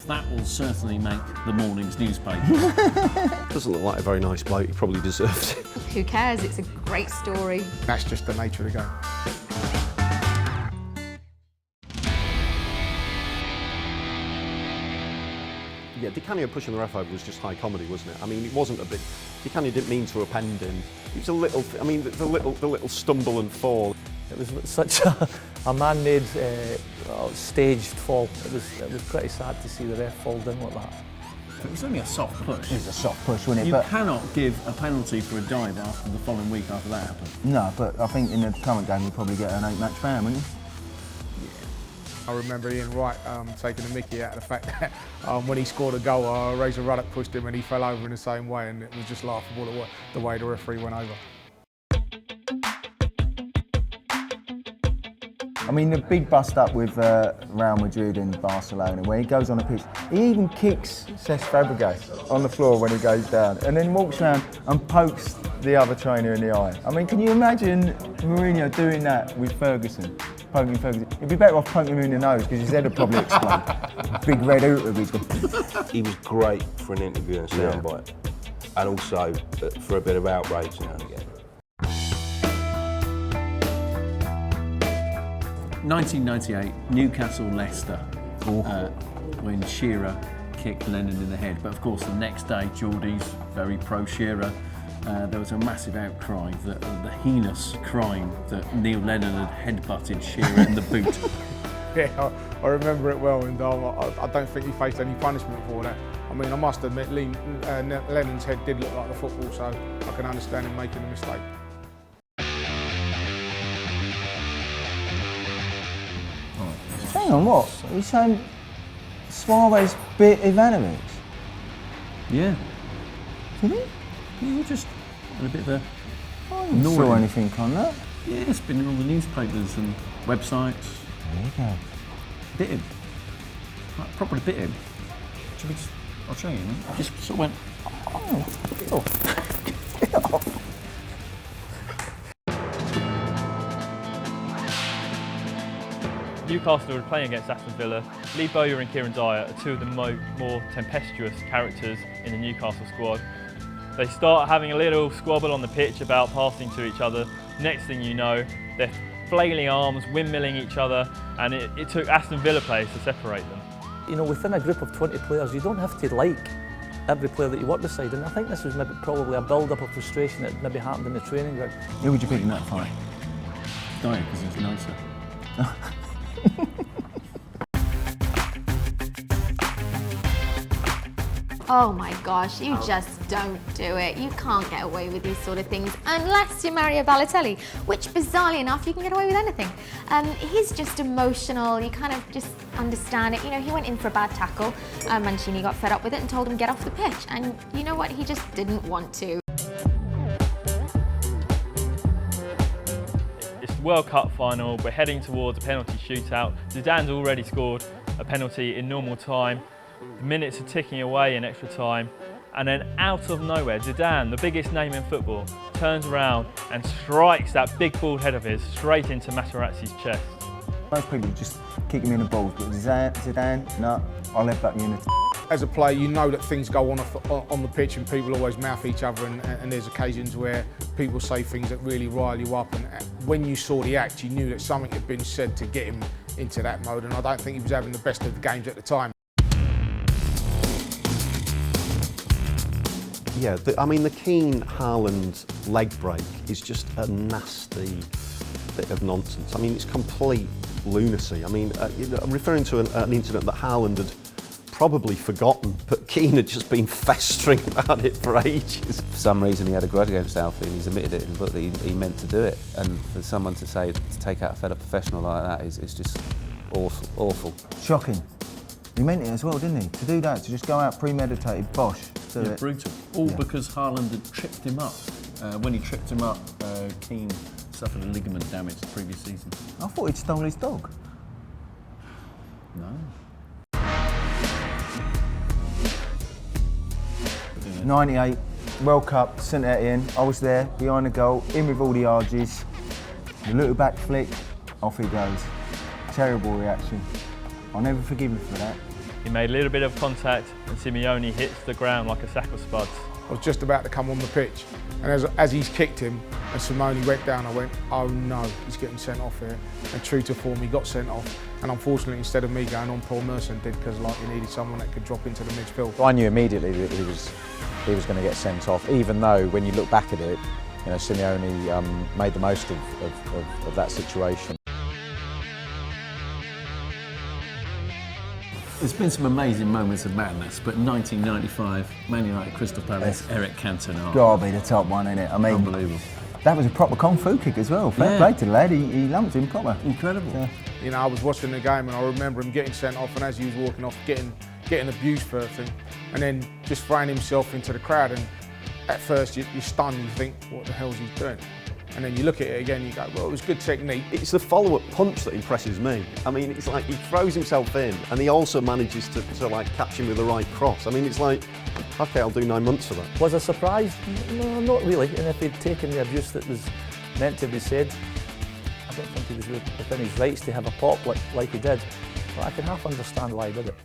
That will certainly make the morning's newspaper. Doesn't look like a very nice bloke, he probably deserves it. Who cares? It's a great story. That's just the nature of the game. Yeah, Di Canio pushing the ref over was just high comedy, wasn't it? I mean, it wasn't a big... Di Canio didn't mean to append him. It was a little... I mean, the little stumble and fall. It was such a man-made, staged fall. It was pretty sad to see the ref fall down like that. It was only a soft push. It was a soft push, wasn't it? You cannot give a penalty for a dive after the following week after that happened. No, but I think in the current game you'd probably get an 8-match ban, wouldn't you? I remember Ian Wright taking the mickey out of the fact that when he scored a goal, Razor Ruddock pushed him and he fell over in the same way, and it was just laughable the way the referee went over. I mean, the big bust-up with Real Madrid and Barcelona, where he goes on the pitch, he even kicks Cesc Fabregas on the floor when he goes down, and then walks around and pokes the other trainer in the eye. I mean, can you imagine Mourinho doing that with Ferguson? Poking Ferguson. He'd be better off poking him in the nose because his head would probably explode. Big red hooter he's got. He was great for an interview and soundbite, and also for a bit of outrage now and again. 1998, Newcastle-Leicester, when Shearer kicked Lennon in the head. But of course, the next day, Geordie's very pro-Shearer. There was a massive outcry, the heinous crime that Neil Lennon had headbutted Shearer in the boot. Yeah, I remember it well, and I don't think he faced any punishment for that. I mean, I must admit, Lennon's head did look like the football, so I can understand him making a mistake. Hang on, what? Are you saying Suárez bit Ivanović? Yeah. Did he? Yeah, just had a bit of a... I didn't saw anything on that. Yeah, it's been in all the newspapers and websites. There you go. Bit him. Like, properly bit him. Should we just... I'll show you. Just sort of went... Oh. Newcastle are playing against Aston Villa. Lee Bowyer and Kieran Dyer are two of the more tempestuous characters in the Newcastle squad. They start having a little squabble on the pitch about passing to each other. Next thing you know, they're flailing arms, windmilling each other, and it took Aston Villa players to separate them. You know, within a group of 20 players, you don't have to like every player that you work beside, and I think this was maybe probably a build-up of frustration that maybe happened in the training ground. Who would you pick in that fight? Dyer, because he's nicer. Oh my gosh, you just don't do it. You can't get away with these sort of things unless you marry a Balotelli, which bizarrely enough, you can get away with anything. He's just emotional, you kind of just understand it. You know, he went in for a bad tackle, Mancini got fed up with it and told him get off the pitch. And you know what, he just didn't want to. It's the World Cup final, we're heading towards a penalty shootout. Zidane's already scored a penalty in normal time. The minutes are ticking away in extra time, and then out of nowhere, Zidane, the biggest name in football, turns around and strikes that big bald head of his straight into Materazzi's chest. Most people just kick him in the balls, but Zidane, no, I'll headbutt you in the As a player, you know that things go on the pitch and people always mouth each other, and there's occasions where people say things that really rile you up, and when you saw the act, you knew that something had been said to get him into that mode, and I don't think he was having the best of the games at the time. Yeah, I mean, the Keane Haaland leg break is just a nasty bit of nonsense. I mean, it's complete lunacy. I mean, I'm referring to an incident that Haaland had probably forgotten, but Keane had just been festering about it for ages. For some reason he had a grudge against Alfie and he's admitted it in the book that he meant to do it. And for someone to say, to take out a fellow professional like that is just awful, awful. Shocking. He meant it as well, didn't he? To do that, to just go out premeditated, bosh. Yeah, brutal. All because Haaland had tripped him up. When he tripped him up, Keane suffered a ligament damage the previous season. I thought he'd stole his dog. No. 98, World Cup, St Etienne. I was there, behind the goal, in with all the arges. A little back flick, off he goes. Terrible reaction. I'll never forgive him for that. He made a little bit of contact and Simeone hits the ground like a sack of spuds. I was just about to come on the pitch, and as he's kicked him and Simone went down, I went, oh no, he's getting sent off here. And true to form, he got sent off. And unfortunately, instead of me going on, Paul Merson did, because like, he needed someone that could drop into the midfield. I knew immediately that he was going to get sent off, even though when you look back at it, you know, Simeone made the most of that situation. There's been some amazing moments of madness, but 1995, Man United, Crystal Palace, Eric Cantona. Gotta be the top one, innit? I mean, unbelievable. That was a proper Kung Fu kick as well. Fair play to the lad, he lumped him proper. Incredible. Yeah. You know, I was watching the game and I remember him getting sent off, and as he was walking off, getting abused for everything, and then just throwing himself into the crowd. And at first you're stunned, you think, what the hell's he doing? And then you look at it again, you go, well, it was good technique. It's the follow-up punch that impresses me. I mean, it's like he throws himself in and he also manages to like catch him with the right cross. I mean, it's like, okay, I'll do 9 months for that. Was I surprised? No, not really. And if he'd taken the abuse that was meant to be said, I don't think he was within his rights to have a pop like he did. But I can half understand why he did it.